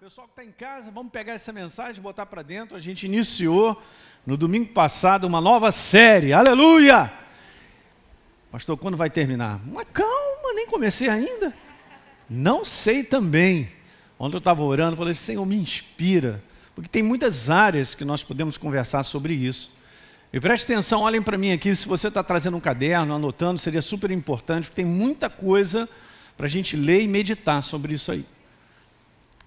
Pessoal que está em casa, vamos pegar essa mensagem e botar para dentro. A gente iniciou no domingo passado uma nova série, aleluia! Pastor, quando vai terminar? Mas calma, nem comecei ainda. Não sei também. Ontem eu estava orando, falei, Senhor, me inspira, porque tem muitas áreas que nós podemos conversar sobre isso. E preste atenção, olhem para mim aqui, se você está trazendo um caderno, anotando, seria super importante, porque tem muita coisa para a gente ler e meditar sobre isso aí.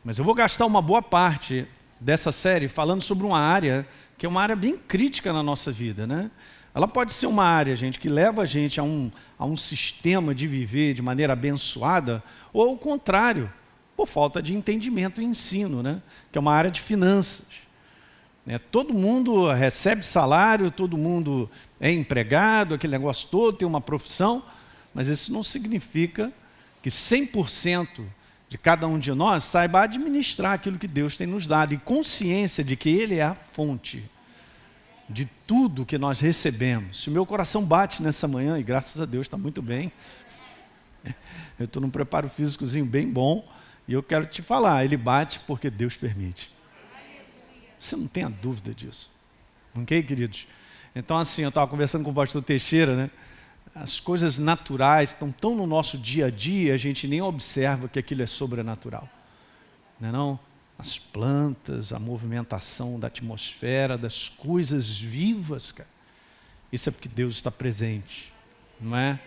Mas eu vou gastar uma boa parte dessa série falando sobre uma área que é uma área bem crítica na nossa vida, né? Ela pode ser uma área, gente, que leva a gente a um sistema de viver de maneira abençoada, ou ao contrário, por falta de entendimento e ensino, né? Que é uma área de finanças. Todo mundo recebe salário, todo mundo é empregado, aquele negócio todo, tem uma profissão, mas isso não significa que 100% de cada um de nós saiba administrar aquilo que Deus tem nos dado, e consciência de que Ele é a fonte de tudo que nós recebemos. Se o meu coração bate nessa manhã, e graças a Deus está muito bem, eu estou num preparo físicozinho bem bom, e eu quero te falar, ele bate porque Deus permite. Você não tenha dúvida disso. Ok, queridos? Então assim, eu estava conversando com o pastor Teixeira, né? As coisas naturais estão tão no nosso dia a dia, a gente nem observa que aquilo é sobrenatural. Não é não? As plantas, a movimentação da atmosfera, das coisas vivas, cara. Isso é porque Deus está presente, não é?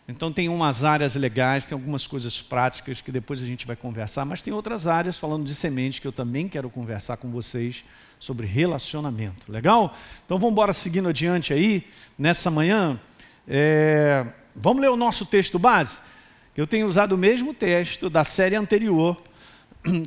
Então tem umas áreas legais, tem algumas coisas práticas que depois a gente vai conversar, mas tem outras áreas, falando de semente, que eu também quero conversar com vocês sobre relacionamento. Legal? Então vamos embora seguindo adiante aí, nessa manhã. Vamos ler o nosso texto base? Eu tenho usado o mesmo texto da série anterior,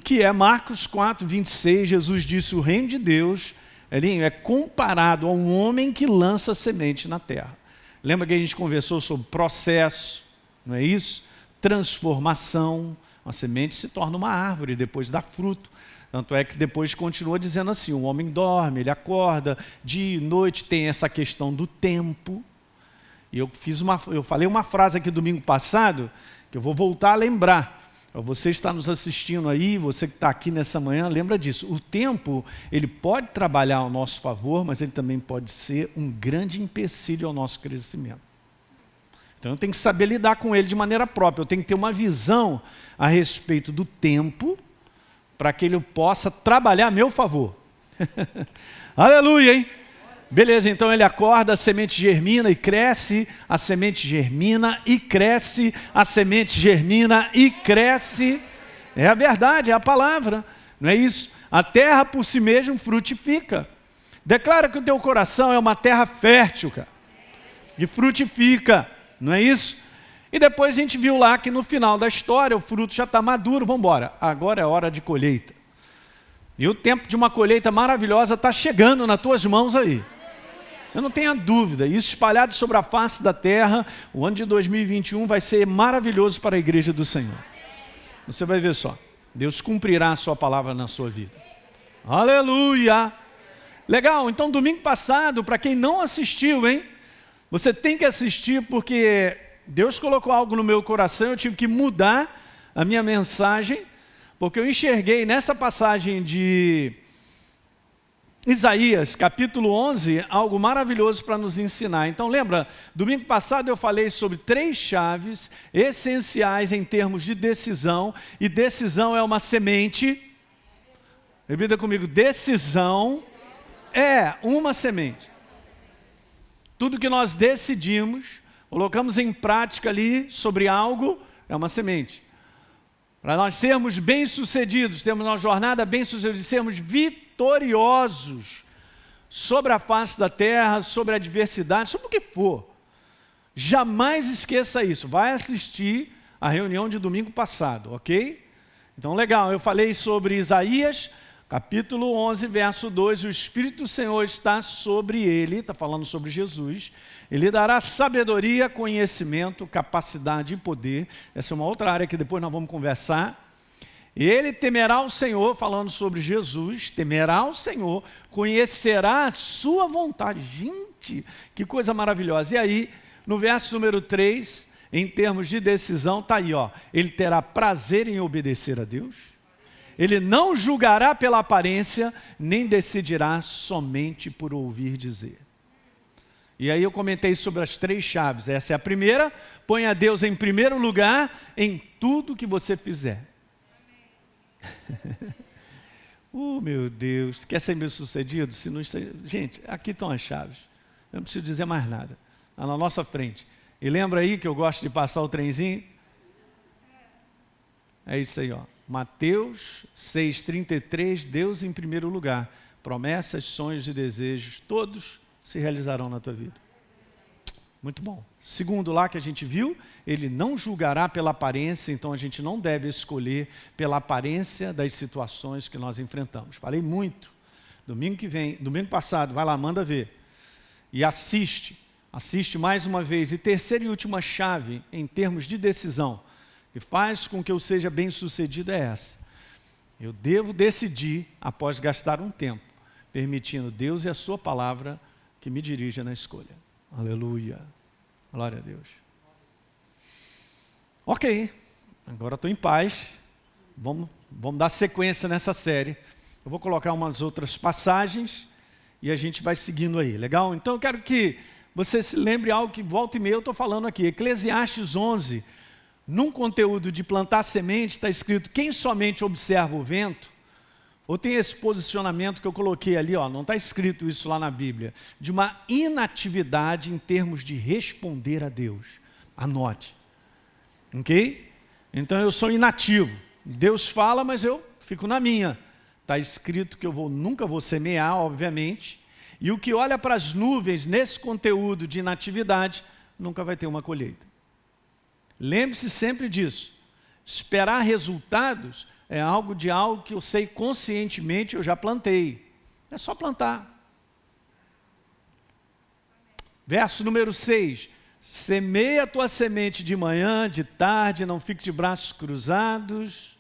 que é Marcos 4, 26. Jesus disse, o reino de Deus é comparado a um homem que lança semente na terra. Lembra que a gente conversou sobre processo, não é isso? Transformação. Uma semente se torna uma árvore, depois dá fruto. Tanto é que depois continua dizendo assim, o homem dorme, ele acorda, dia e noite, tem essa questão do tempo. E eu falei uma frase aqui domingo passado, que eu vou voltar a lembrar. Você está nos assistindo aí, você que está aqui nessa manhã, lembra disso. O tempo, ele pode trabalhar ao nosso favor, mas ele também pode ser um grande empecilho ao nosso crescimento. Então eu tenho que saber lidar com ele de maneira própria. Eu tenho que ter uma visão a respeito do tempo, para que ele possa trabalhar a meu favor. Aleluia, hein? Beleza, então ele acorda, a semente germina e cresce, a semente germina e cresce, a semente germina e cresce. É a verdade, é a palavra, não é isso? A terra por si mesma frutifica. Declara que o teu coração é uma terra fértil, cara, e frutifica, não é isso? E depois a gente viu lá que no final da história o fruto já está maduro, vamos embora, agora é hora de colheita. E o tempo de uma colheita maravilhosa está chegando nas tuas mãos aí. Você não tenha dúvida, isso espalhado sobre a face da terra, o ano de 2021 vai ser maravilhoso para a igreja do Senhor. Você vai ver só, Deus cumprirá a sua palavra na sua vida. Aleluia! Legal, então domingo passado, para quem não assistiu, hein? Você tem que assistir porque Deus colocou algo no meu coração, eu tive que mudar a minha mensagem, porque eu enxerguei nessa passagem de Isaías, capítulo 11, algo maravilhoso para nos ensinar. Então lembra, domingo passado eu falei sobre 3 chaves essenciais em termos de decisão, e decisão é uma semente. Repita comigo, decisão é uma semente. Tudo que nós decidimos, colocamos em prática ali sobre algo, é uma semente. Para nós sermos bem-sucedidos, termos uma jornada bem-sucedida, sermos vitoriosos sobre a face da terra, sobre a adversidade, sobre o que for. Jamais esqueça isso. Vai assistir a reunião de domingo passado, ok? Então, legal, eu falei sobre Isaías, capítulo 11, verso 2, o Espírito do Senhor está sobre ele, está falando sobre Jesus, ele dará sabedoria, conhecimento, capacidade e poder. Essa é uma outra área que depois nós vamos conversar. Ele temerá o Senhor, falando sobre Jesus, temerá o Senhor, conhecerá a sua vontade. Gente, que coisa maravilhosa. E aí, no verso número 3, em termos de decisão, está aí, ó. Ele terá prazer em obedecer a Deus. Ele não julgará pela aparência, nem decidirá somente por ouvir dizer. E aí eu comentei sobre as 3 chaves. Essa é a primeira: ponha Deus em primeiro lugar em tudo que você fizer. Meu Deus, quer ser bem-sucedido? Se não... Gente, aqui estão as chaves. Eu não preciso dizer mais nada. Está na nossa frente. E lembra aí que eu gosto de passar o trenzinho? É isso aí, ó. Mateus 6,33, Deus em primeiro lugar. Promessas, sonhos e desejos, todos se realizarão na tua vida. Muito bom. Segundo lá que a gente viu, ele não julgará pela aparência, então a gente não deve escolher pela aparência das situações que nós enfrentamos. Falei muito. Domingo passado, vai lá, manda ver. E assiste mais uma vez. E terceira e última chave, em termos de decisão, que faz com que eu seja bem-sucedido é essa. Eu devo decidir após gastar um tempo, permitindo Deus e a sua palavra que me dirija na escolha. Aleluia. Glória a Deus. Ok, agora estou em paz. Vamos dar sequência nessa série. Eu vou colocar umas outras passagens e a gente vai seguindo aí, legal? Então eu quero que você se lembre algo que volta e meia eu estou falando aqui. Eclesiastes 11, num conteúdo de plantar semente, está escrito: quem somente observa o vento, ou tem esse posicionamento que eu coloquei ali, ó, não está escrito isso lá na Bíblia, de uma inatividade em termos de responder a Deus. Anote. Ok? Então eu sou inativo. Deus fala, mas eu fico na minha. Está escrito que eu nunca vou semear, obviamente. E o que olha para as nuvens nesse conteúdo de inatividade, nunca vai ter uma colheita. Lembre-se sempre disso. Esperar resultados é algo que eu sei conscientemente, eu já plantei. É só plantar. Verso número 6. Semeia a tua semente de manhã, de tarde, não fique de braços cruzados,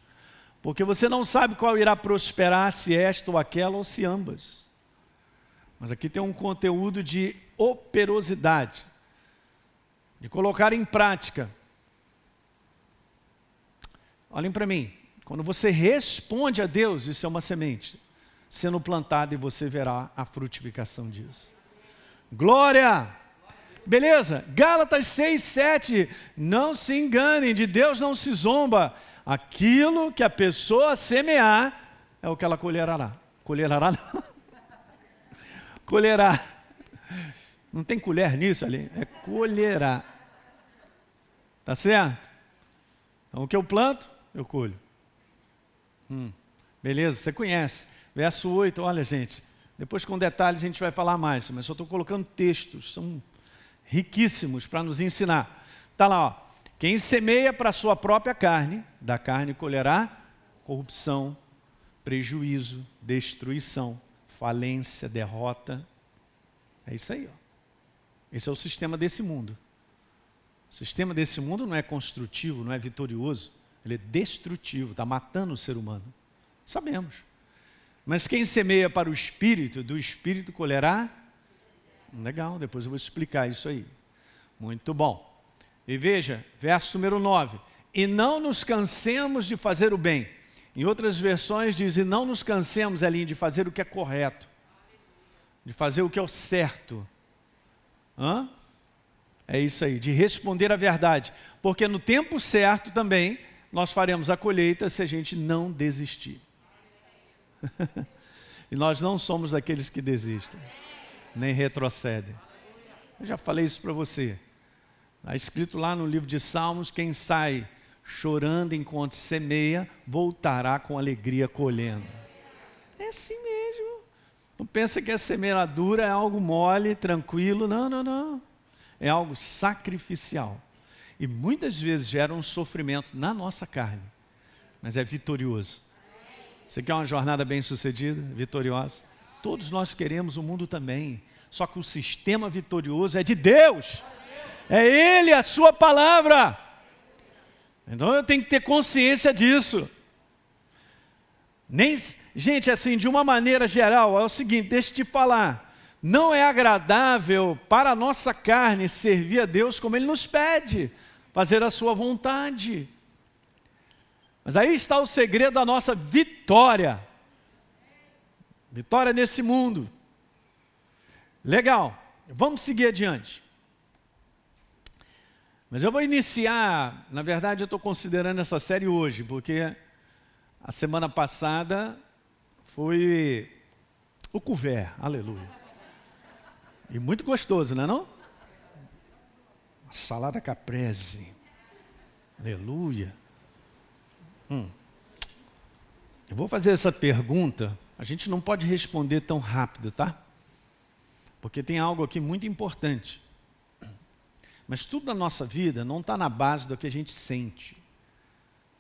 porque você não sabe qual irá prosperar, se esta ou aquela, ou se ambas. Mas aqui tem um conteúdo de operosidade, de colocar em prática. Olhem para mim. Quando você responde a Deus, isso é uma semente sendo plantada e você verá a frutificação disso. Glória! Beleza? Gálatas 6, 7. Não se enganem, de Deus não se zomba. Aquilo que a pessoa semear é o que ela colherá. Colherá não? Colherá. Não tem colher nisso ali? É colherá. Tá certo? Então o que eu planto, eu colho. Beleza, você conhece. Verso 8, olha gente, depois com detalhes a gente vai falar mais, mas só estou colocando textos, são riquíssimos para nos ensinar. Está lá, ó. Quem semeia para a sua própria carne, da carne colherá corrupção, prejuízo, destruição, falência, derrota. É isso aí, ó. Esse é o sistema desse mundo. O sistema desse mundo não é construtivo, não é vitorioso. Ele é destrutivo, está matando o ser humano. Sabemos. Mas quem semeia para o Espírito, do Espírito colherá? Legal, depois eu vou explicar isso aí. Muito bom. E veja, verso número 9. E não nos cansemos de fazer o bem. Em outras versões diz, e não nos cansemos, Elinho, de fazer o que é correto. De fazer o que é o certo. É isso aí, de responder a verdade. Porque no tempo certo também, nós faremos a colheita se a gente não desistir. E nós não somos daqueles que desistem, nem retrocedem. Eu já falei isso para você. Está escrito lá no livro de Salmos, quem sai chorando enquanto semeia, voltará com alegria colhendo. É assim mesmo. Não pensa que a semeadura é algo mole, tranquilo. Não, não, não. É algo sacrificial. E muitas vezes gera um sofrimento na nossa carne, mas é vitorioso. Você quer uma jornada bem-sucedida, vitoriosa? Todos nós queremos, o mundo também. Só que o sistema vitorioso é de Deus. É Ele, a sua palavra. Então eu tenho que ter consciência disso. Gente, assim, de uma maneira geral, é o seguinte, deixa eu te falar. Não é agradável para a nossa carne servir a Deus como Ele nos pede, fazer a sua vontade. Mas aí está o segredo da nossa vitória. Vitória nesse mundo. Legal, vamos seguir adiante. Mas eu vou iniciar, na verdade eu estou considerando essa série hoje, porque a semana passada foi o couvert, aleluia. E muito gostoso, não é não? Uma salada caprese, aleluia. Eu vou fazer essa pergunta, a gente não pode responder tão rápido, tá? Porque tem algo aqui muito importante. Mas tudo na nossa vida não está na base do que a gente sente.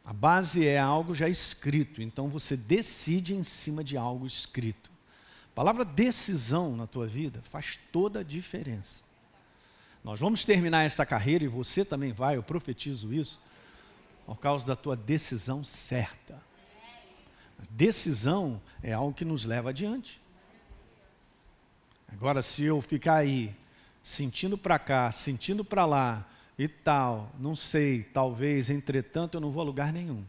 A base é algo já escrito, então você decide em cima de algo escrito. A palavra decisão na tua vida faz toda a diferença. Nós vamos terminar essa carreira e você também vai, eu profetizo isso, por causa da tua decisão certa. Decisão é algo que nos leva adiante. Agora, se eu ficar aí, sentindo para cá, sentindo para lá e tal, não sei, talvez, entretanto, eu não vou a lugar nenhum.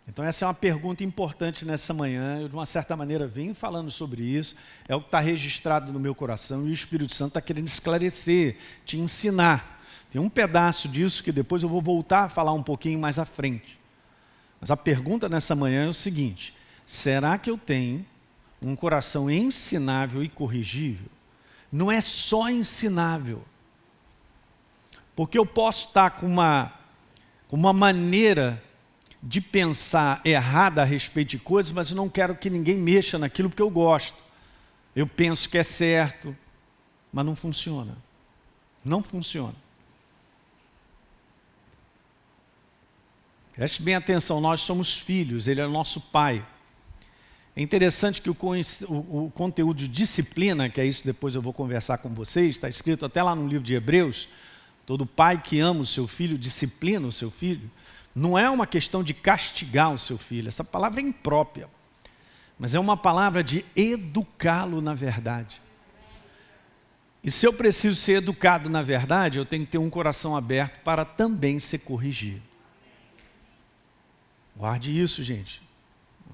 Então essa é uma pergunta importante nessa manhã, eu de uma certa maneira venho falando sobre isso, é o que está registrado no meu coração e o Espírito Santo está querendo esclarecer, te ensinar. Tem um pedaço disso que depois eu vou voltar a falar um pouquinho mais à frente. Mas a pergunta nessa manhã é o seguinte: será que eu tenho um coração ensinável e corrigível? Não é só ensinável, porque eu posso estar com uma maneira de pensar errada a respeito de coisas, mas eu não quero que ninguém mexa naquilo porque eu gosto. Eu penso que é certo, mas não funciona. Não funciona. Preste bem atenção, nós somos filhos, Ele é o nosso Pai. É interessante que o conteúdo de disciplina, que é isso depois eu vou conversar com vocês, está escrito até lá no livro de Hebreus, todo pai que ama o seu filho, disciplina o seu filho. Não é uma questão de castigar o seu filho, essa palavra é imprópria, mas é uma palavra de educá-lo na verdade. E se eu preciso ser educado na verdade, eu tenho que ter um coração aberto para também ser corrigido. Guarde isso, gente.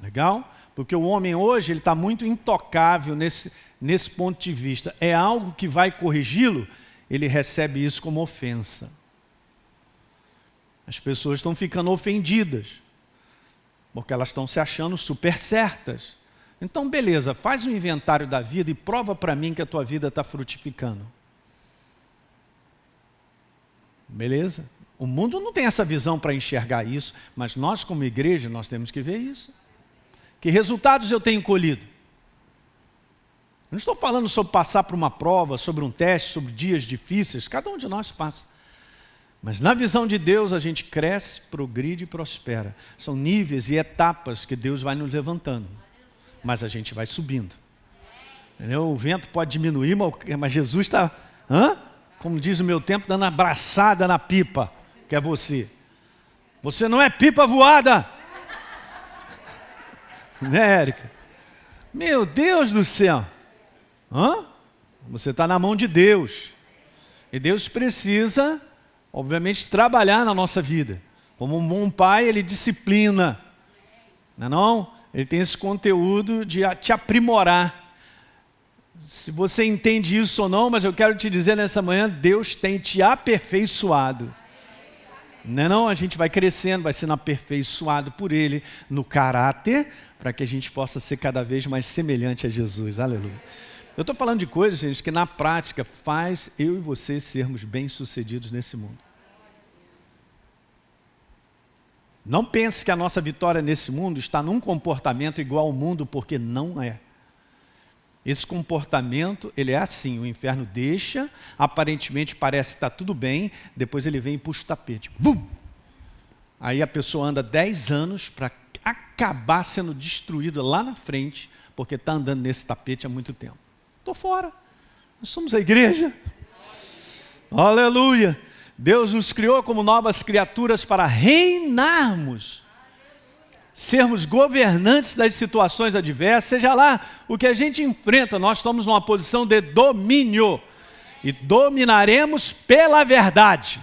Legal? Porque o homem hoje ele está muito intocável nesse ponto de vista. É algo que vai corrigi-lo, ele recebe isso como ofensa. As pessoas estão ficando ofendidas, porque elas estão se achando super certas. Então, beleza, faz um inventário da vida e prova para mim que a tua vida está frutificando. Beleza? O mundo não tem essa visão para enxergar isso, mas nós como igreja, nós temos que ver isso. Que resultados eu tenho colhido? Não estou falando sobre passar por uma prova, sobre um teste, sobre dias difíceis, cada um de nós passa. Mas na visão de Deus a gente cresce, progride e prospera. São níveis e etapas que Deus vai nos levantando. Mas a gente vai subindo. Entendeu? O vento pode diminuir, mas Jesus está, como diz o meu tempo, dando abraçada na pipa, que é você. Você não é pipa voada. Né, Érica? Meu Deus do céu. Você está na mão de Deus. E Deus precisa, obviamente, trabalhar na nossa vida. Como um bom pai, Ele disciplina. Não é não? Ele tem esse conteúdo de te aprimorar. Se você entende isso ou não, mas eu quero te dizer nessa manhã, Deus tem te aperfeiçoado. Não é não? A gente vai crescendo, vai sendo aperfeiçoado por Ele no caráter, para que a gente possa ser cada vez mais semelhante a Jesus. Aleluia. Eu estou falando de coisas, gente, que na prática faz eu e você sermos bem-sucedidos nesse mundo. Não pense que a nossa vitória nesse mundo está num comportamento igual ao mundo, porque não é. Esse comportamento, ele é assim, o inferno deixa, aparentemente parece que está tudo bem, depois ele vem e puxa o tapete. Bum! Aí a pessoa anda 10 anos para acabar sendo destruída lá na frente, porque está andando nesse tapete há muito tempo. Estou fora. Nós somos a igreja. Aleluia! Deus nos criou como novas criaturas para reinarmos, sermos governantes das situações adversas, seja lá o que a gente enfrenta, nós estamos numa posição de domínio e dominaremos pela verdade.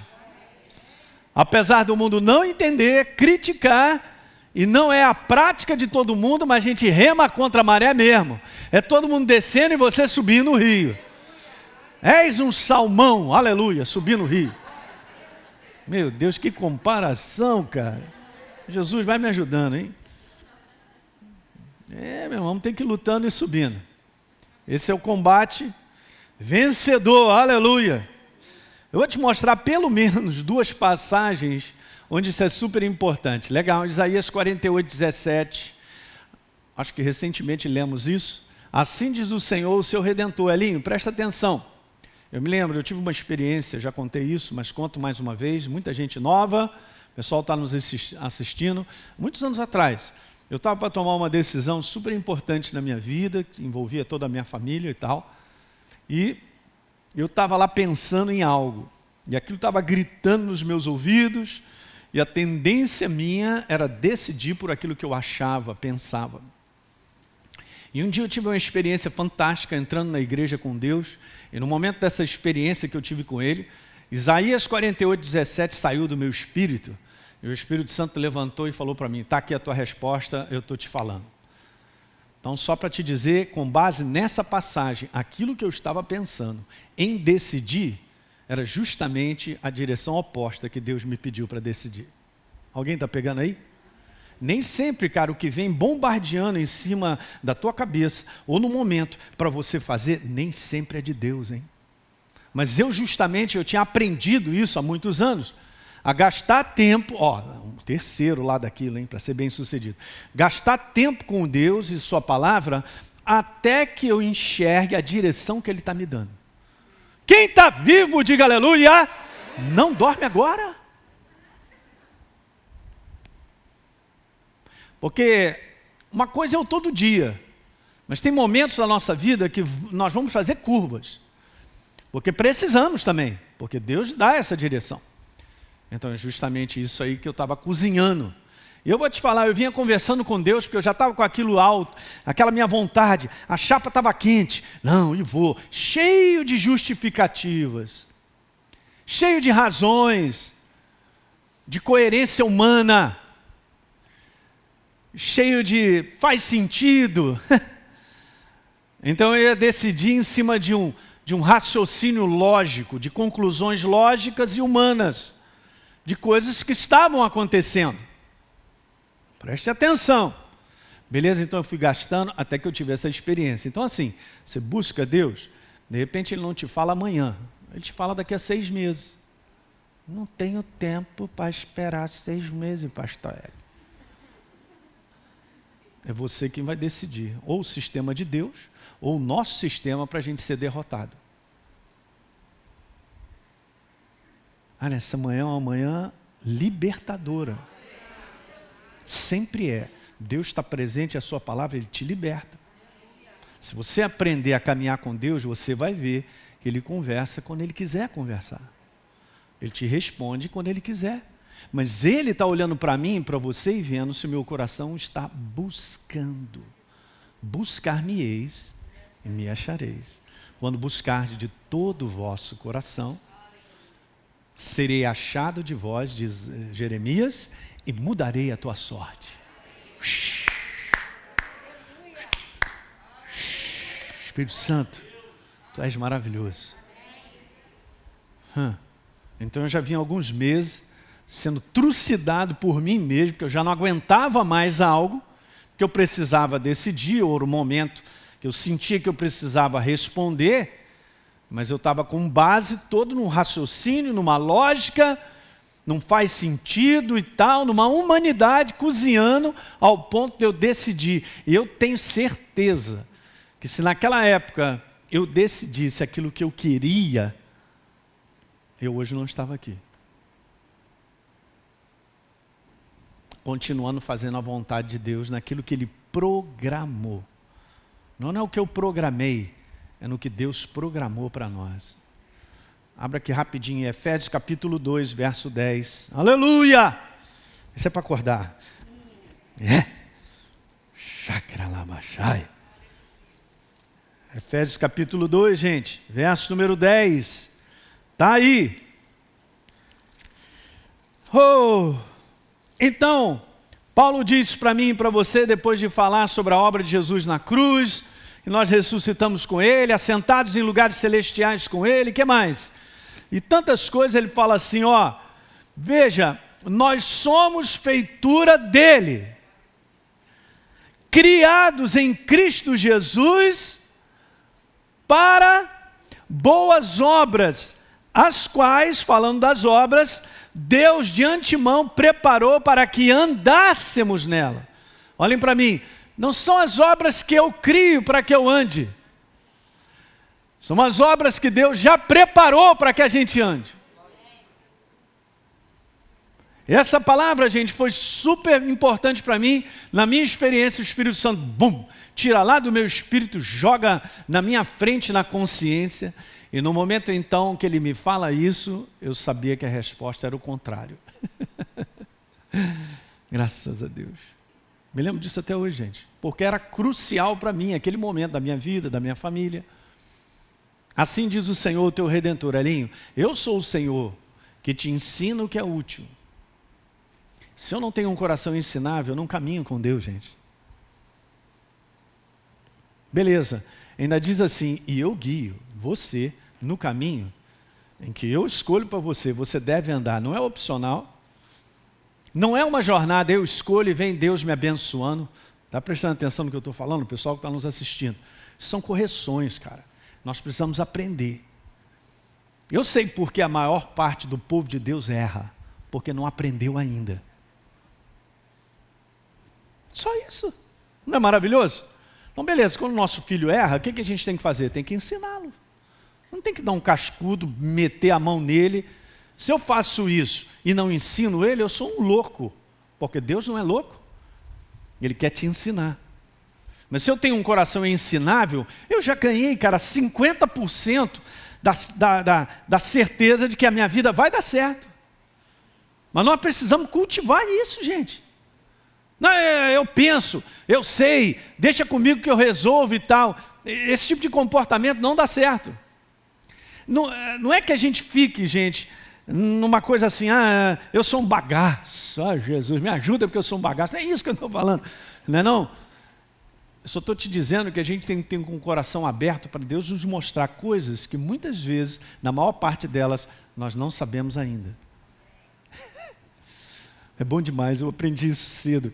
Apesar do mundo não entender, criticar, e não é a prática de todo mundo, mas a gente rema contra a maré mesmo. É todo mundo descendo e você subindo no rio. És um salmão, aleluia, subindo no rio. Meu Deus, que comparação, cara. Jesus vai me ajudando, hein? Meu irmão, tem que ir lutando e subindo. Esse é o combate vencedor, aleluia. Eu vou te mostrar pelo menos 2 passagens onde isso é super importante. Legal, Isaías 48:17. Acho que recentemente lemos isso. Assim diz o Senhor, o seu Redentor. Elinho, presta atenção. Eu me lembro, eu tive uma experiência, já contei isso, mas conto mais uma vez. Muita gente nova, o pessoal está nos assistindo. Muitos anos atrás, eu estava para tomar uma decisão super importante na minha vida, que envolvia toda a minha família e tal. E eu estava lá pensando em algo. E aquilo estava gritando nos meus ouvidos. E a tendência minha era decidir por aquilo que eu achava, pensava. E um dia eu tive uma experiência fantástica entrando na igreja com Deus. E no momento dessa experiência que eu tive com Ele, Isaías 48:17 saiu do meu espírito. E o Espírito Santo levantou e falou para mim, está aqui a tua resposta, eu estou te falando. Então só para te dizer, com base nessa passagem, aquilo que eu estava pensando em decidir, era justamente a direção oposta que Deus me pediu para decidir. Alguém está pegando aí? Nem sempre, cara, o que vem bombardeando em cima da tua cabeça, ou no momento, para você fazer, nem sempre é de Deus, hein? Mas eu tinha aprendido isso há muitos anos, a gastar tempo, um terceiro lá daquilo, hein, para ser bem sucedido. Gastar tempo com Deus e sua palavra, até que eu enxergue a direção que Ele está me dando. Quem está vivo, diga aleluia, não dorme agora. Porque uma coisa é o todo dia, mas tem momentos da nossa vida que nós vamos fazer curvas. Porque precisamos também, porque Deus dá essa direção. Então é justamente isso aí que eu estava cozinhando. E eu vou te falar, eu vinha conversando com Deus, porque eu já estava com aquilo alto, aquela minha vontade, a chapa estava quente. Não, e vou, cheio de justificativas, cheio de razões, de coerência humana, cheio de faz sentido. Então eu ia decidir em cima de um raciocínio lógico, de conclusões lógicas e humanas, de coisas que estavam acontecendo. Preste atenção. Beleza? Então eu fui gastando até que eu tive essa experiência. Então assim, você busca Deus, de repente Ele não te fala amanhã, Ele te fala daqui a 6 meses. Não tenho tempo para esperar 6 meses, pastor Hélio. É você quem vai decidir, ou o sistema de Deus, ou o nosso sistema para a gente ser derrotado. Essa manhã é uma manhã libertadora. Sempre é. Deus está presente, a sua palavra, Ele te liberta. Se você aprender a caminhar com Deus, você vai ver que Ele conversa quando Ele quiser conversar. Ele te responde quando Ele quiser. Mas Ele está olhando para mim e para você e vendo se o meu coração está buscando. Buscar-me-eis e me achareis. Quando buscardes de todo o vosso coração, serei achado de vós, diz Jeremias, e mudarei a tua sorte. Espírito Santo, Tu és maravilhoso. Então eu já vim há alguns meses sendo trucidado por mim mesmo, porque eu já não aguentava mais algo que eu precisava decidir, ou o momento que eu sentia que eu precisava responder, mas eu estava com base todo num raciocínio, numa lógica, não faz sentido e tal, numa humanidade cozinhando ao ponto de eu decidir. E eu tenho certeza que se naquela época eu decidisse aquilo que eu queria, eu hoje não estava aqui. Continuando fazendo a vontade de Deus naquilo que Ele programou. Não é o que eu programei, é no que Deus programou para nós. Abra aqui rapidinho, Efésios capítulo 2, verso 10. Aleluia! Isso é para acordar. Chakralabachai. Efésios capítulo 2, gente, verso número 10. Está aí. Oh, então, Paulo diz para mim e para você, depois de falar sobre a obra de Jesus na cruz, que nós ressuscitamos com Ele, assentados em lugares celestiais com Ele, o que mais? E tantas coisas, ele fala assim, ó, veja, nós somos feitura dEle, criados em Cristo Jesus para boas obras, as quais, falando das obras, Deus de antemão preparou para que andássemos nela. Olhem para mim, não são as obras que eu crio para que eu ande, são as obras que Deus já preparou para que a gente ande. Essa palavra, gente, foi super importante para mim. Na minha experiência, o Espírito Santo, bum, tira lá do meu espírito, joga na minha frente, na consciência. E no momento, então, que ele me fala isso, eu sabia que a resposta era o contrário. Graças a Deus. Me lembro disso até hoje, gente. Porque era crucial para mim, aquele momento da minha vida, da minha família. Assim diz o Senhor, o teu Redentor. Elinho, eu sou o Senhor que te ensina o que é útil. Se eu não tenho um coração ensinável, eu não caminho com Deus, gente. Beleza, ainda diz assim, e eu guio você no caminho em que eu escolho para você, você deve andar. Não é opcional, não é uma jornada, eu escolho e vem Deus me abençoando. Está prestando atenção no que eu estou falando, o pessoal que está nos assistindo? São correções, cara. Nós precisamos aprender. Eu sei porque a maior parte do povo de Deus erra, porque não aprendeu ainda. Só isso. Não é maravilhoso? Então, beleza, quando o nosso filho erra, o que a gente tem que fazer? Tem que ensiná-lo. Não tem que dar um cascudo, meter a mão nele. Se eu faço isso e não ensino ele, eu sou um louco. Porque Deus não é louco. Ele quer te ensinar. Mas se eu tenho um coração ensinável, eu já ganhei, cara, 50% da certeza de que a minha vida vai dar certo. Mas nós precisamos cultivar isso, gente. Não, eu penso, eu sei, deixa comigo que eu resolvo e tal. Esse tipo de comportamento não dá certo. Não é que a gente fique, gente, numa coisa assim, eu sou um bagaço, Jesus, me ajuda porque eu sou um bagaço. É isso que eu estou falando, não é não? Eu só estou te dizendo que a gente tem que ter um coração aberto para Deus nos mostrar coisas que muitas vezes, na maior parte delas, nós não sabemos ainda. É bom demais, eu aprendi isso cedo.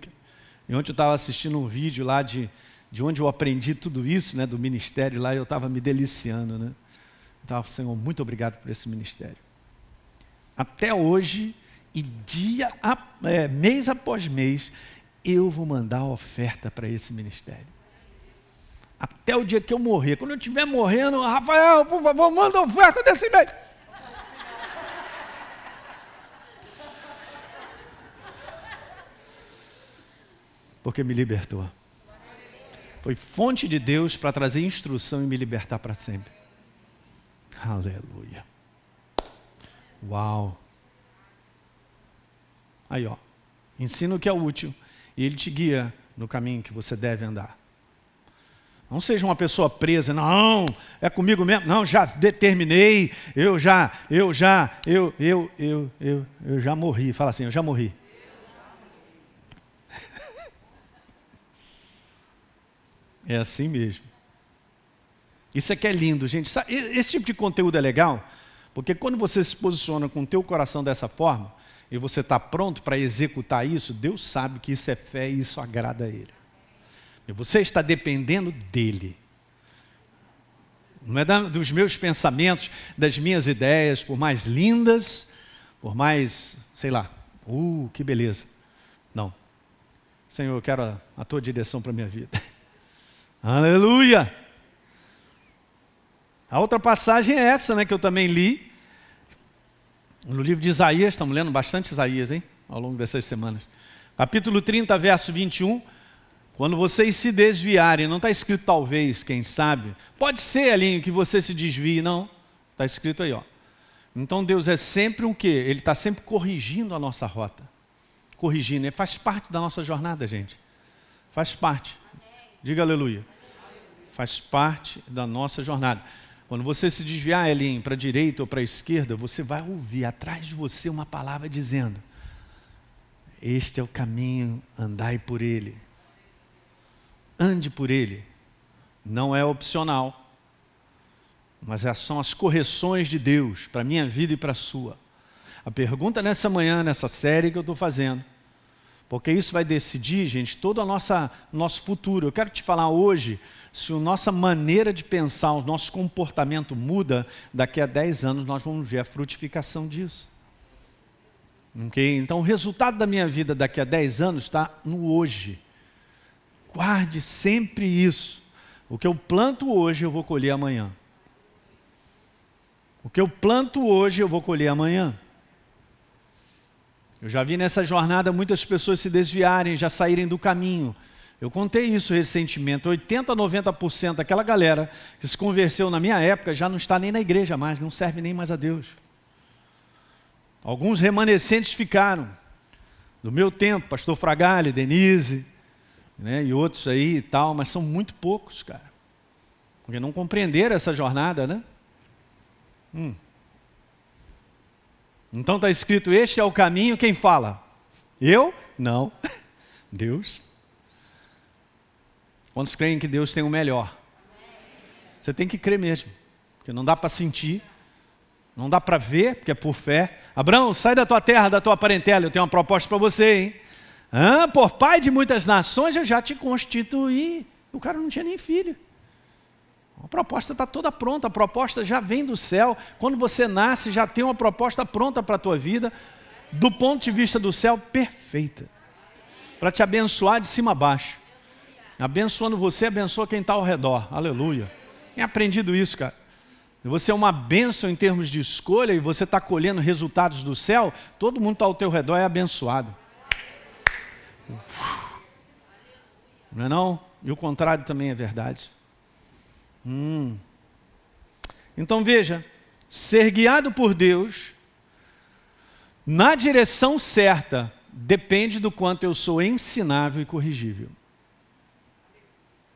E ontem eu estava assistindo um vídeo lá de onde eu aprendi tudo isso, né, do ministério lá, e eu estava me deliciando, né? Eu estava, Senhor, muito obrigado por esse ministério. Até hoje, e mês após mês, eu vou mandar a oferta para esse ministério. Até o dia que eu morrer. Quando eu estiver morrendo, Rafael, por favor, manda a oferta desse mês. Porque me libertou. Foi fonte de Deus para trazer instrução e me libertar para sempre. Aleluia. Uau. Aí, ó. Ensina o que é útil e Ele te guia no caminho que você deve andar. Não seja uma pessoa presa, não, é comigo mesmo, não, já determinei, eu já morri. Fala assim, eu já morri. É assim mesmo. Isso aqui é lindo, gente. Esse tipo de conteúdo é legal, porque quando você se posiciona com o teu coração dessa forma, e você está pronto para executar isso, Deus sabe que isso é fé e isso agrada a Ele. E você está dependendo dEle. Não é dos meus pensamentos, das minhas ideias, por mais lindas, por mais, sei lá, que beleza. Não. Senhor, eu quero a tua direção para a minha vida. Aleluia! A outra passagem é essa, né, que eu também li. No livro de Isaías, estamos lendo bastante Isaías, hein? Ao longo dessas semanas. Capítulo 30, verso 21. Quando vocês se desviarem, não está escrito talvez, quem sabe. Pode ser, Alinho, que você se desvie, não. Está escrito aí, ó. Então Deus é sempre um quê? Ele está sempre corrigindo a nossa rota. Corrigindo, ele faz parte da nossa jornada, gente. Faz parte. Diga aleluia. Faz parte da nossa jornada. Quando você se desviar, Elinho, para a direita ou para a esquerda, você vai ouvir atrás de você uma palavra dizendo, Este é o caminho, andai por ele. Ande por ele. Não é opcional, mas são as correções de Deus para a minha vida e para a sua. A pergunta nessa manhã, nessa série que eu estou fazendo, porque isso vai decidir, gente, todo o nosso futuro. Eu quero te falar hoje, se a nossa maneira de pensar, o nosso comportamento muda, daqui a 10 anos nós vamos ver a frutificação disso. Okay? Então o resultado da minha vida daqui a 10 anos está no hoje. Guarde sempre isso. O que eu planto hoje eu vou colher amanhã. O que eu planto hoje eu vou colher amanhã. Eu já vi nessa jornada muitas pessoas se desviarem, já saírem do caminho. Eu contei isso recentemente. 80% a 90% daquela galera que se converteu na minha época já não está nem na igreja mais, não serve nem mais a Deus. Alguns remanescentes ficaram. Do meu tempo, pastor Fragale, Denise, né, e outros aí e tal, mas são muito poucos, cara. Porque não compreenderam essa jornada, né? Então está escrito, este é o caminho, quem fala? Eu? Não. Deus. Quantos creem que Deus tem o melhor? Você tem que crer mesmo, porque não dá para sentir, não dá para ver, porque é por fé. Abraão, sai da tua terra, da tua parentela, eu tenho uma proposta para você, hein? Por pai de muitas nações eu já te constituí. O cara não tinha nem filho. A proposta está toda pronta, a proposta já vem do céu. Quando você nasce, já tem uma proposta pronta para a tua vida, do ponto de vista do céu, perfeita. Para te abençoar de cima a baixo. Abençoando você, abençoa quem está ao redor. Aleluia. Tem aprendido isso, cara. Você é uma bênção em termos de escolha e você está colhendo resultados do céu, todo mundo está ao teu redor é abençoado. Não é não? E o contrário também é verdade. Então veja, ser guiado por Deus na direção certa depende do quanto eu sou ensinável e corrigível.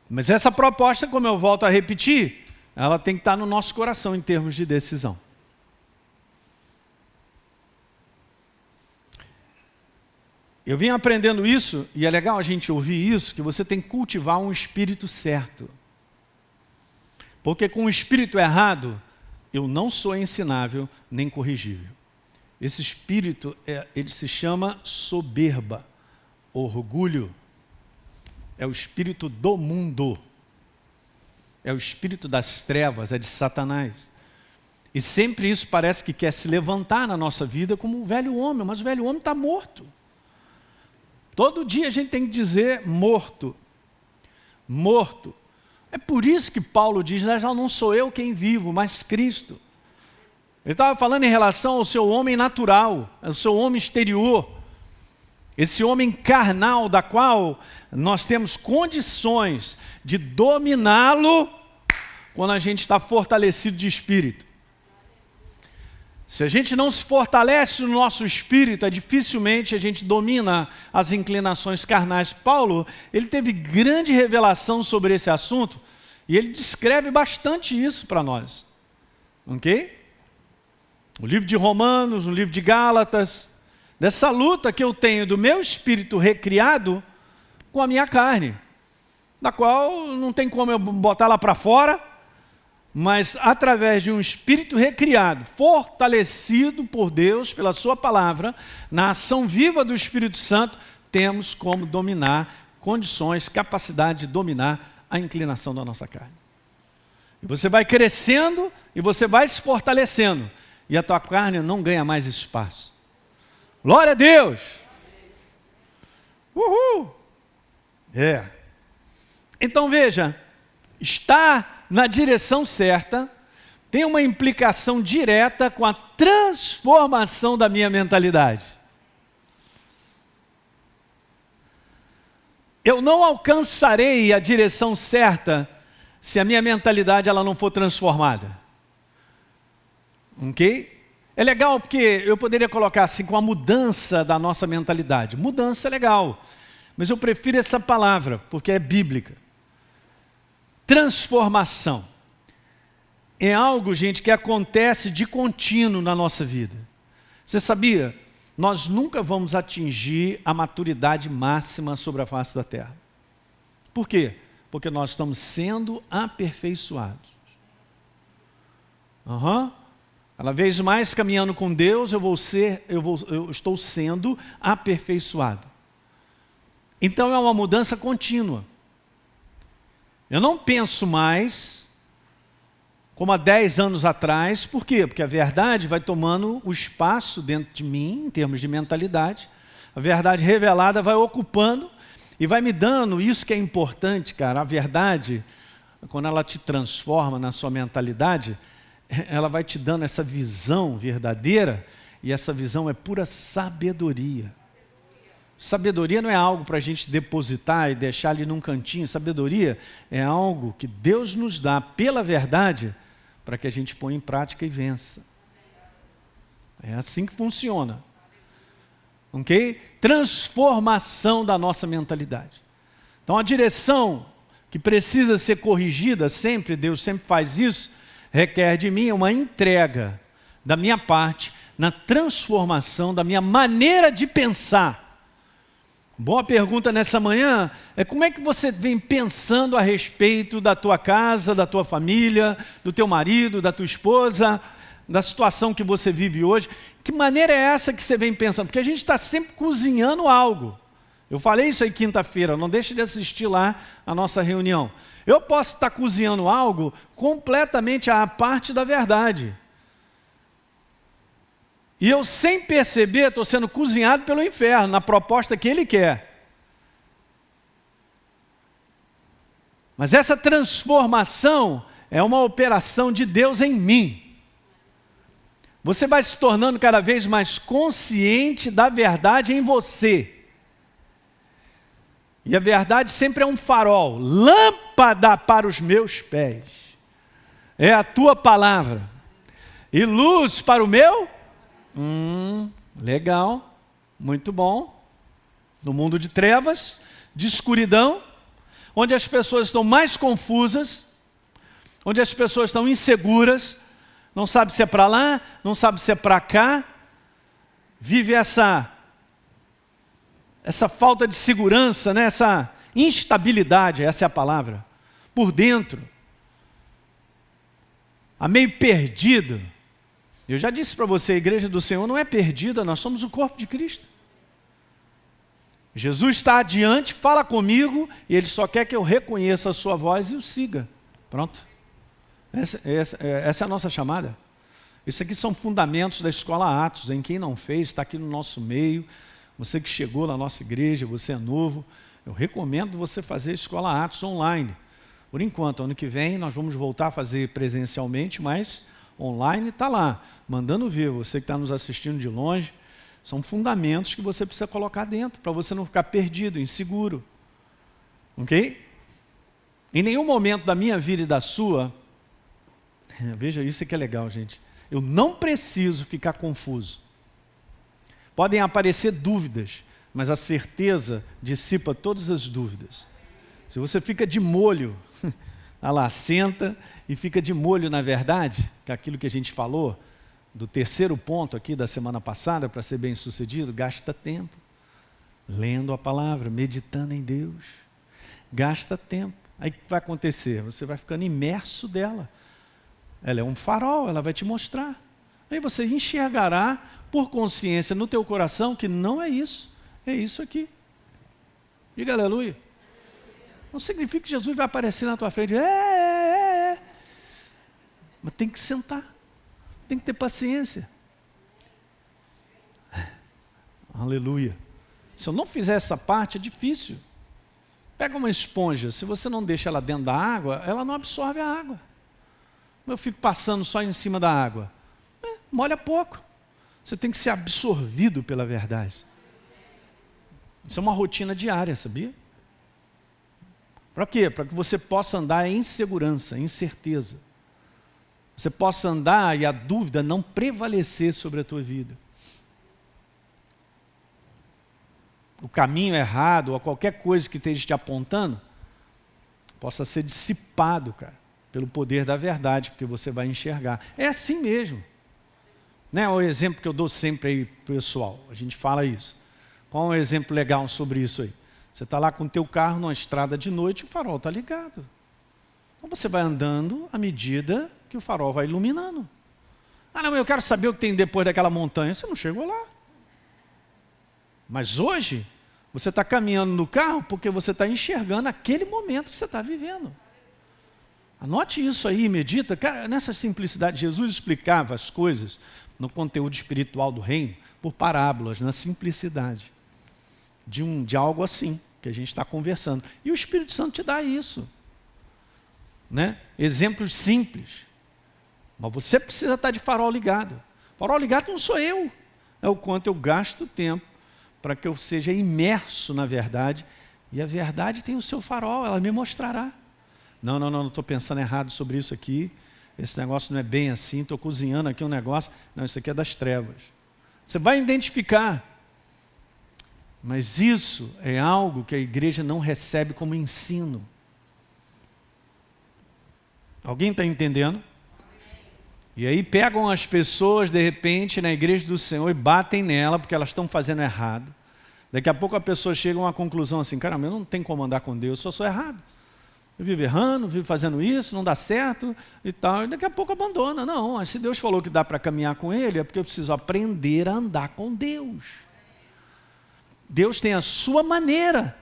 Mas essa proposta, como eu volto a repetir, ela tem que estar no nosso coração em termos de decisão. Eu vim aprendendo isso, e é legal a gente ouvir isso, que você tem que cultivar um espírito certo. Porque com o espírito errado, eu não sou ensinável nem corrigível. Esse espírito, ele se chama soberba, orgulho. É o espírito do mundo. É o espírito das trevas, é de Satanás. E sempre isso parece que quer se levantar na nossa vida como o velho homem, mas o velho homem está morto. Todo dia a gente tem que dizer morto. Morto. É por isso que Paulo diz, já não sou eu quem vivo, mas Cristo. Ele estava falando em relação ao seu homem natural, ao seu homem exterior. Esse homem carnal, da qual nós temos condições de dominá-lo quando a gente está fortalecido de espírito. Se a gente não se fortalece no nosso espírito, dificilmente a gente domina as inclinações carnais. Paulo, ele teve grande revelação sobre esse assunto e ele descreve bastante isso para nós. Ok? O livro de Romanos, o livro de Gálatas, dessa luta que eu tenho do meu espírito recriado com a minha carne, da qual não tem como eu botar lá para fora, mas através de um espírito recriado, fortalecido por Deus, pela sua palavra, na ação viva do Espírito Santo, temos como dominar condições, capacidade de dominar a inclinação da nossa carne. E você vai crescendo e você vai se fortalecendo, e a tua carne não ganha mais espaço. Glória a Deus! Uhul! Então veja, estar na direção certa tem uma implicação direta com a transformação da minha mentalidade. Eu não alcançarei a direção certa se a minha mentalidade ela não for transformada. Ok? É legal porque eu poderia colocar assim, com a mudança da nossa mentalidade. Mudança é legal, mas eu prefiro essa palavra, porque é bíblica. Transformação. É algo, gente, que acontece de contínuo na nossa vida. Você sabia nós nunca vamos atingir a maturidade máxima sobre a face da terra. Por quê? Porque nós estamos sendo aperfeiçoados. Cada vez mais caminhando com Deus, eu estou sendo aperfeiçoado. Então é uma mudança contínua. Eu não penso mais como há 10 anos atrás. Por quê? Porque a verdade vai tomando o espaço dentro de mim, em termos de mentalidade. A verdade revelada vai ocupando e vai me dando isso que é importante, cara. A verdade, quando ela te transforma na sua mentalidade, ela vai te dando essa visão verdadeira, e essa visão é pura sabedoria. Sabedoria não é algo para a gente depositar e deixar ali num cantinho. Sabedoria é algo que Deus nos dá pela verdade, para que a gente ponha em prática e vença. É assim que funciona. Ok? Transformação da nossa mentalidade. Então a direção que precisa ser corrigida sempre, Deus sempre faz isso, requer de mim uma entrega da minha parte na transformação da minha maneira de pensar. Boa pergunta nessa manhã é: como é que você vem pensando a respeito da tua casa, da tua família, do teu marido, da tua esposa, da situação que você vive hoje? Que maneira é essa que você vem pensando? Porque a gente está sempre cozinhando algo. Eu falei isso aí quinta-feira, não deixe de assistir lá a nossa reunião. Eu posso estar cozinhando algo completamente à parte da verdade. E eu, sem perceber, estou sendo cozinhado pelo inferno, na proposta que ele quer. Mas essa transformação é uma operação de Deus em mim. Você vai se tornando cada vez mais consciente da verdade em você. E a verdade sempre é um farol, lâmpada para os meus pés. É a tua palavra. E luz para o meu? Legal, muito bom. No mundo de trevas, de escuridão, onde as pessoas estão mais confusas, onde as pessoas estão inseguras, não sabe se é para lá, não sabe se é para cá, vive essa falta de segurança, né? Essa instabilidade, essa é a palavra, por dentro, meio perdido. Eu já disse para você, a igreja do Senhor não é perdida, nós somos o corpo de Cristo. Jesus está adiante, fala comigo, e Ele só quer que eu reconheça a sua voz e o siga. Pronto. Essa é a nossa chamada. Isso aqui são fundamentos da Escola Atos, em quem não fez, está aqui no nosso meio. Você que chegou na nossa igreja, você é novo, eu recomendo você fazer a Escola Atos online. Por enquanto, ano que vem nós vamos voltar a fazer presencialmente, mas online está lá, mandando ver. Você que está nos assistindo de longe, são fundamentos que você precisa colocar dentro, para você não ficar perdido, inseguro. Ok? Em nenhum momento da minha vida e da sua, veja, isso que é legal, gente, eu não preciso ficar confuso. Podem aparecer dúvidas, mas a certeza dissipa todas as dúvidas. Se você fica de molho, lá, senta e fica de molho na verdade, que é aquilo que a gente falou, do terceiro ponto aqui da semana passada, para ser bem sucedido, gasta tempo lendo a palavra, meditando em Deus. Gasta tempo. Aí o que vai acontecer? Você vai ficando imerso dela. Ela é um farol, ela vai te mostrar. Aí você enxergará por consciência no teu coração que não é isso, é isso aqui. Diga aleluia. Não significa que Jesus vai aparecer na tua frente. Mas tem que sentar. Tem que ter paciência. Aleluia. Se eu não fizer essa parte, é difícil. Pega uma esponja, se você não deixa ela dentro da água, ela não absorve a água. Eu fico passando só em cima da água. Molha pouco. Você tem que ser absorvido pela verdade. Isso é uma rotina diária, sabia? Para quê? Para que você possa andar em segurança, em certeza. Você possa andar e a dúvida não prevalecer sobre a tua vida. O caminho errado ou qualquer coisa que esteja te apontando possa ser dissipado, cara, pelo poder da verdade, porque você vai enxergar. É assim mesmo. Né? O exemplo que eu dou sempre aí, pessoal, a gente fala isso. Qual é um exemplo legal sobre isso aí? Você está lá com o teu carro numa estrada de noite e o farol está ligado. Então você vai andando à medida que o farol vai iluminando. Ah, não, eu quero saber o que tem depois daquela montanha. Você não chegou lá. Mas hoje, você está caminhando no carro porque você está enxergando aquele momento que você está vivendo. Anote isso aí, medita. Cara, nessa simplicidade, Jesus explicava as coisas no conteúdo espiritual do reino por parábolas, na simplicidade de algo assim, que a gente está conversando. E o Espírito Santo te dá isso. Né? Exemplos simples. Mas você precisa estar de farol ligado. Farol ligado não sou eu. É o quanto eu gasto tempo para que eu seja imerso na verdade. E a verdade tem o seu farol, ela me mostrará. Não estou pensando errado sobre isso aqui. Esse negócio não é bem assim, estou cozinhando aqui um negócio. Não, isso aqui é das trevas. Você vai identificar. Mas isso é algo que a igreja não recebe como ensino. Alguém está entendendo? E aí pegam as pessoas, de repente, na igreja do Senhor e batem nela porque elas estão fazendo errado. Daqui a pouco a pessoa chega a uma conclusão assim, caramba, eu não tenho como andar com Deus, eu sou errado. Eu vivo errando, vivo fazendo isso, não dá certo e tal. E daqui a pouco abandona. Não, mas se Deus falou que dá para caminhar com Ele, é porque eu preciso aprender a andar com Deus. Deus tem a sua maneira,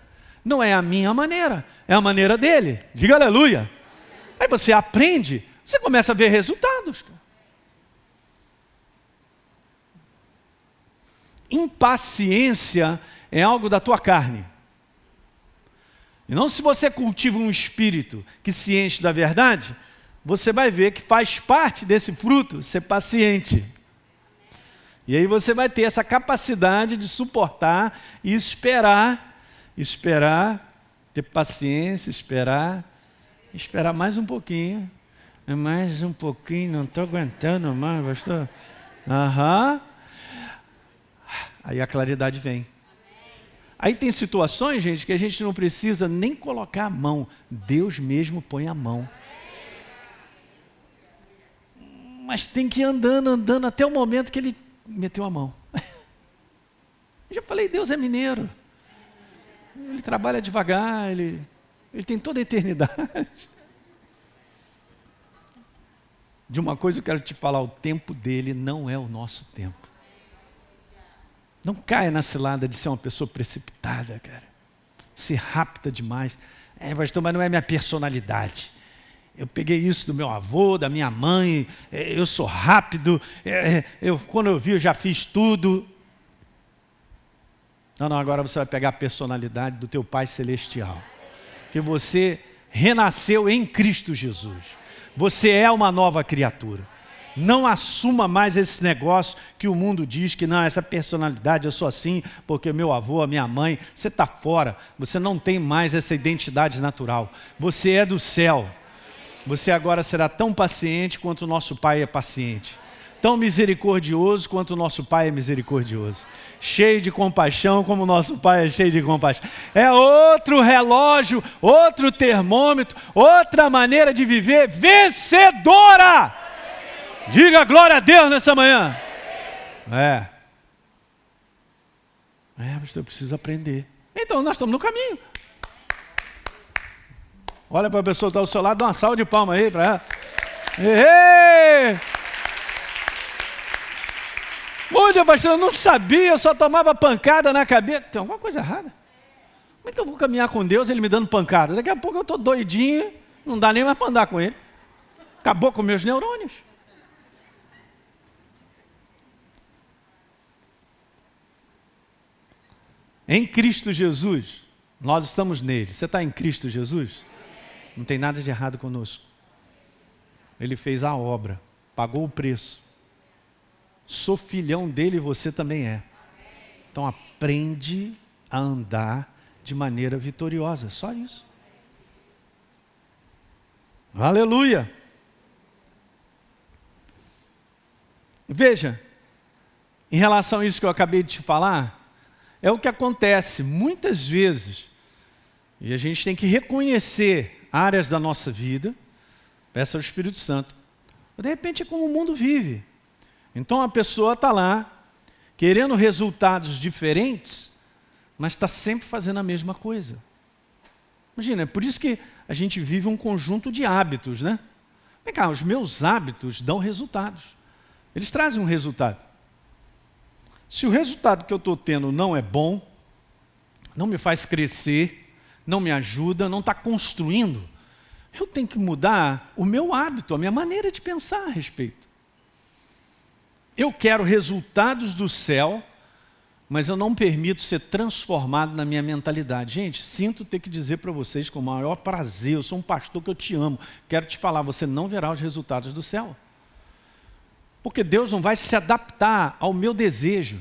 não é a minha maneira, é a maneira dele. Diga aleluia. Aí você aprende, você começa a ver resultados. Impaciência é algo da tua carne. E não se você cultiva um espírito que se enche da verdade, você vai ver que faz parte desse fruto ser paciente. E aí você vai ter essa capacidade de suportar e esperar, ter paciência, esperar mais um pouquinho. Mais um pouquinho, não estou aguentando mais, pastor. Aí a claridade vem. Aí tem situações, gente, que a gente não precisa nem colocar a mão. Deus mesmo põe a mão. Mas tem que ir andando até o momento que Ele meteu a mão. Eu já falei, Deus é mineiro. Ele trabalha devagar, ele tem toda a eternidade. De uma coisa eu quero te falar, o tempo dele não é o nosso tempo. Não caia na cilada de ser uma pessoa precipitada, cara. Ser rápida demais. Pastor, mas não é minha personalidade. Eu peguei isso do meu avô, da minha mãe, eu sou rápido, quando eu vi eu já fiz tudo. Não, agora você vai pegar a personalidade do teu Pai Celestial. Que você renasceu em Cristo Jesus. Você é uma nova criatura. Não assuma mais esse negócio que o mundo diz que não, essa personalidade, eu sou assim, porque meu avô, a minha mãe, você está fora. Você não tem mais essa identidade natural. Você é do céu. Você agora será tão paciente quanto o nosso Pai é paciente. Tão misericordioso quanto o nosso Pai é misericordioso. Cheio de compaixão como o nosso Pai é cheio de compaixão. É outro relógio, outro termômetro, outra maneira de viver vencedora. Diga glória a Deus nessa manhã. Pastor, eu preciso aprender. Então nós estamos no caminho. Olha para a pessoa que está ao seu lado, dá uma salva de palmas aí para ela. Hoje, pastor, eu não sabia, eu só tomava pancada na cabeça. Tem alguma coisa errada? Como é que eu vou caminhar com Deus, Ele me dando pancada? Daqui a pouco eu estou doidinho, não dá nem mais para andar com Ele. Acabou com meus neurônios. Em Cristo Jesus, nós estamos nele. Você está em Cristo Jesus? Não tem nada de errado conosco. Ele fez a obra, pagou o preço. Sou filhão dele e você também é. Então aprende a andar de maneira vitoriosa, só isso. Aleluia! Veja, em relação a isso que eu acabei de te falar, é o que acontece muitas vezes, e a gente tem que reconhecer áreas da nossa vida, peça ao Espírito Santo. De repente é como o mundo vive. Então a pessoa está lá, querendo resultados diferentes, mas está sempre fazendo a mesma coisa. Imagina, é por isso que a gente vive um conjunto de hábitos, né? Vem cá, os meus hábitos dão resultados. Eles trazem um resultado. Se o resultado que eu estou tendo não é bom, não me faz crescer, não me ajuda, não está construindo, eu tenho que mudar o meu hábito, a minha maneira de pensar a respeito. Eu quero resultados do céu, mas eu não permito ser transformado na minha mentalidade. Gente, sinto ter que dizer para vocês com o maior prazer, eu sou um pastor que eu te amo, quero te falar, você não verá os resultados do céu. Porque Deus não vai se adaptar ao meu desejo.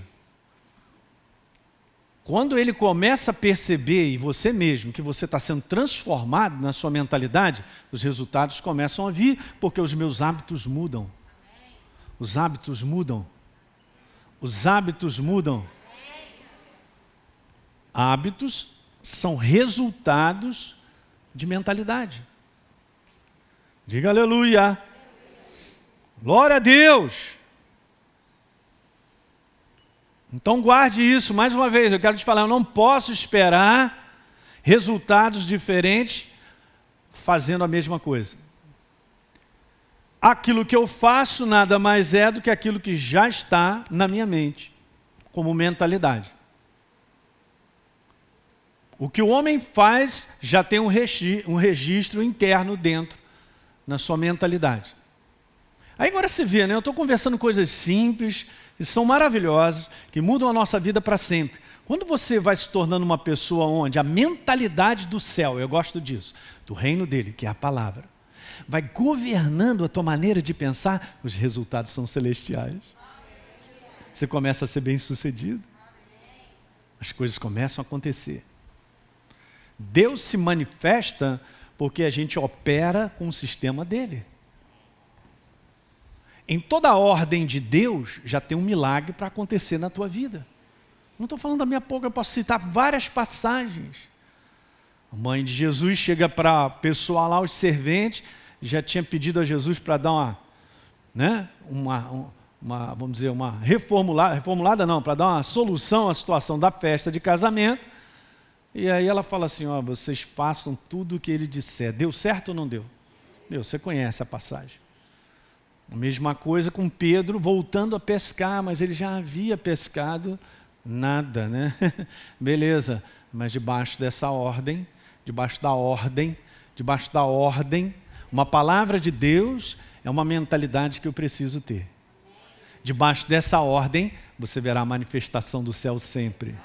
Quando Ele começa a perceber, e você mesmo, que você está sendo transformado na sua mentalidade, os resultados começam a vir, porque os meus hábitos mudam. Os hábitos mudam. Os hábitos mudam. Hábitos são resultados de mentalidade. Diga aleluia. Glória a Deus. Então guarde isso, mais uma vez, eu quero te falar, eu não posso esperar resultados diferentes fazendo a mesma coisa. Aquilo que eu faço nada mais é do que aquilo que já está na minha mente, como mentalidade. O que o homem faz já tem um registro interno dentro, na sua mentalidade. Aí agora você vê, né? Eu estou conversando coisas simples, que são maravilhosas, que mudam a nossa vida para sempre. Quando você vai se tornando uma pessoa onde a mentalidade do céu, eu gosto disso, do reino dele, que é a palavra, vai governando a tua maneira de pensar, os resultados são celestiais. Você começa a ser bem-sucedido. As coisas começam a acontecer. Deus se manifesta porque a gente opera com o sistema dele. Em toda a ordem de Deus, já tem um milagre para acontecer na tua vida. Não estou falando da minha pouca, eu posso citar várias passagens. A mãe de Jesus chega para a pessoa lá, os serventes, já tinha pedido a Jesus para dar vamos dizer, uma reformulada não, para dar uma solução à situação da festa de casamento. E aí ela fala assim, ó, vocês façam tudo o que ele disser. Deu certo ou não deu? Meu, você conhece a passagem. A mesma coisa com Pedro voltando a pescar, mas ele já havia pescado nada, né? Beleza, mas debaixo dessa ordem, debaixo da ordem, uma palavra de Deus é uma mentalidade que eu preciso ter. Debaixo dessa ordem, você verá a manifestação do céu sempre.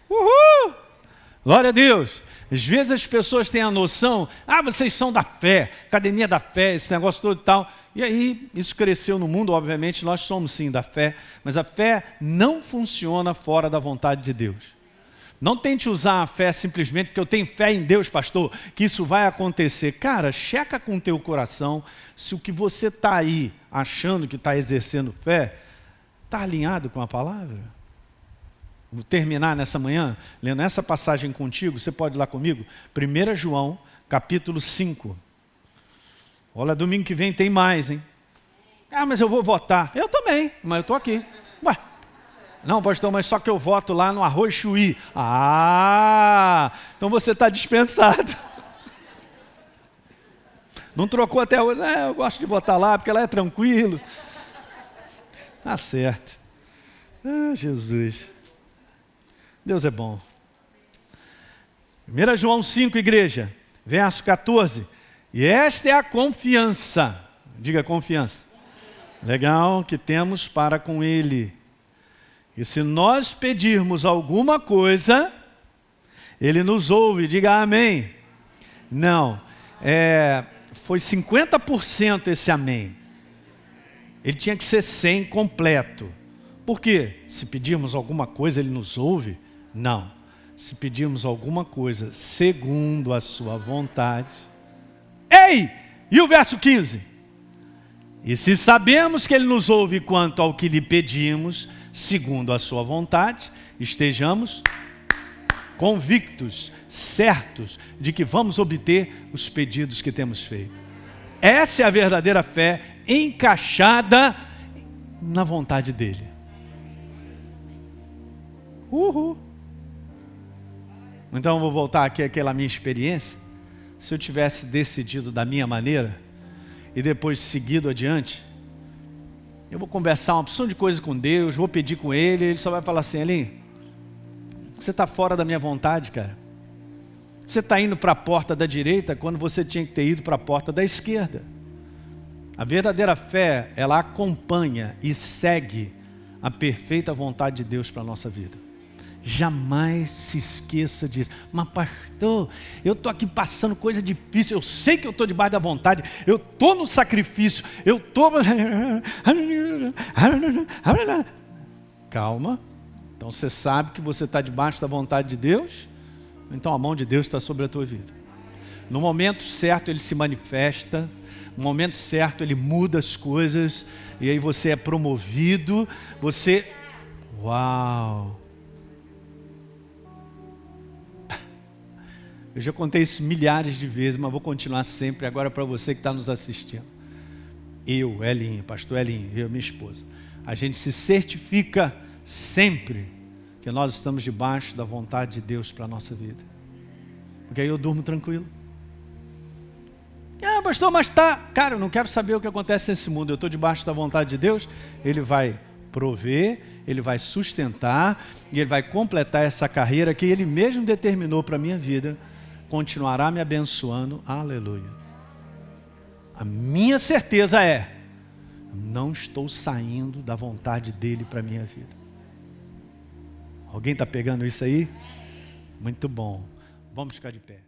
Uhul! Glória a Deus! Às vezes as pessoas têm a noção, vocês são da fé, academia da fé, esse negócio todo e tal. E aí, isso cresceu no mundo, obviamente, nós somos sim da fé, mas a fé não funciona fora da vontade de Deus. Não tente usar a fé simplesmente porque eu tenho fé em Deus, pastor, que isso vai acontecer. Cara, checa com o teu coração se o que você está aí achando que está exercendo fé, está alinhado com a palavra. Vou terminar nessa manhã, lendo essa passagem contigo, você pode ir lá comigo? 1 João, capítulo 5. Olha, domingo que vem tem mais, hein? Mas eu vou votar. Eu também, mas eu estou aqui. Ué, não, pastor, mas só que eu voto lá no Arroz Chuí. Então você está dispensado. Não trocou até hoje? Eu gosto de votar lá, porque lá é tranquilo. Tá certo. Jesus. Deus é bom. 1 João 5, igreja, verso 14. E esta é a confiança, diga confiança, legal, que temos para com Ele. E se nós pedirmos alguma coisa, Ele nos ouve, diga amém. Não, foi 50% esse amém. Ele tinha que ser 100 completo. Por quê? Se pedirmos alguma coisa, Ele nos ouve? Não. Se pedirmos alguma coisa segundo a sua vontade. Ei! E o verso 15? E se sabemos que Ele nos ouve quanto ao que lhe pedimos, segundo a sua vontade, estejamos convictos, certos de que vamos obter os pedidos que temos feito. Essa é a verdadeira fé encaixada na vontade dele. Uhul. Então eu vou voltar aqui àquela minha experiência. Se eu tivesse decidido da minha maneira e depois seguido adiante, eu vou conversar uma opção de coisas com Deus, vou pedir com Ele só vai falar assim: Elinho, você está fora da minha vontade, cara. Você está indo para a porta da direita quando você tinha que ter ido para a porta da esquerda. A verdadeira fé, ela acompanha e segue a perfeita vontade de Deus para a nossa vida. Jamais se esqueça disso. Mas pastor, eu estou aqui passando coisa difícil, eu sei que eu estou debaixo da vontade, eu estou no sacrifício, eu estou... Calma. Então você sabe que você está debaixo da vontade de Deus, então a mão de Deus está sobre a tua vida. No momento certo Ele se manifesta, no momento certo Ele muda as coisas, e aí você é promovido, você... Uau! Eu já contei isso milhares de vezes, mas vou continuar sempre agora para você que está nos assistindo. Eu, Elinho, pastor Elinho, eu e minha esposa, a gente se certifica sempre que nós estamos debaixo da vontade de Deus para a nossa vida. Porque aí eu durmo tranquilo. Ah, pastor, mas tá... Cara, eu não quero saber o que acontece nesse mundo. Eu estou debaixo da vontade de Deus. Ele vai prover, Ele vai sustentar e Ele vai completar essa carreira que Ele mesmo determinou para a minha vida. Continuará me abençoando. Aleluia. A minha certeza é: não estou saindo da vontade dEle para a minha vida. Alguém está pegando isso aí? Muito bom. Vamos ficar de pé.